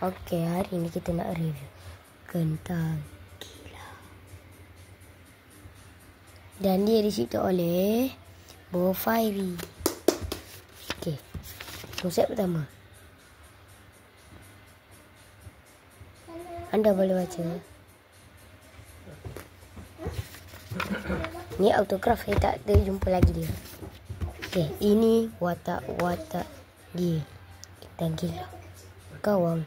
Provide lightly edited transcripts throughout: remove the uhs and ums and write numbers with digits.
Okey, hari ni kita nak review kentang kilau. Dan dia dicipta oleh Bo Fairy. Okey, konsep pertama. Anda boleh baca. Ni autograf, saya tak terjumpa lagi dia. Okey, ini watak-watak dia. Kentang kilau. Kawang.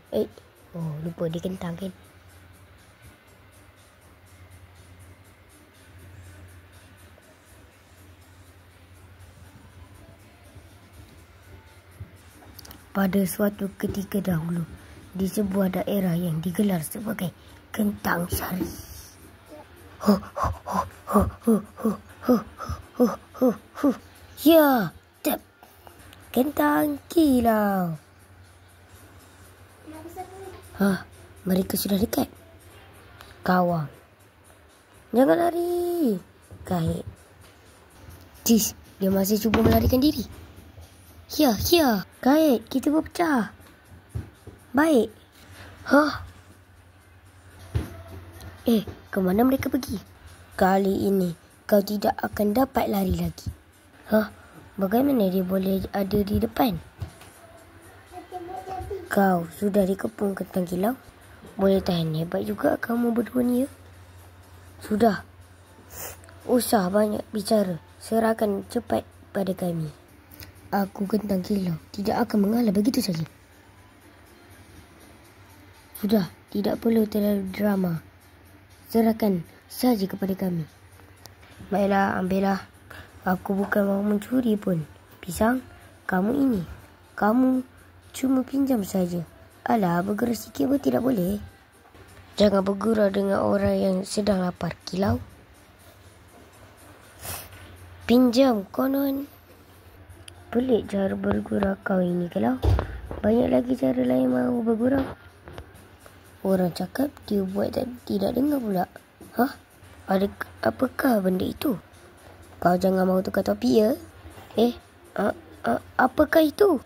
Oh, lupa dia kentang kan. Pada suatu ketika dahulu, di sebuah daerah yang digelar sebagai Kentang Sari. Ya, tap. Kentang kilau. Mereka sudah dekat. Kawang. Jangan lari. Kait. Cis, dia masih cuba melarikan diri. Ya. Kait, kita berpecah. Baik. Kemana mereka pergi? Kali ini, kau tidak akan dapat lari lagi. Bagaimana dia boleh ada di depan? Kau sudah dikepung kentang kilau. Boleh tahan hebat juga kamu berdua ni ya. Sudah. Usah banyak bicara. Serahkan cepat pada kami. Aku kentang kilau tidak akan mengalah begitu saja. Sudah, tidak perlu terlalu drama. Serahkan saja kepada kami. Baiklah, ambillah. Aku bukan mahu mencuri pun. Pisang, kamu ini. Kamu cuma pinjam saja. Alah, bergerak sikit pun tidak boleh. Jangan bergurau dengan orang yang sedang lapar, kilau. Pinjam, konon. Pelik cara bergurau kau ini, kilau. Banyak lagi cara lain mahu bergurau. Orang cakap dia buat tidak dengar pula. Apakah benda itu? Kau jangan mahu tukar topi ya. Apakah itu?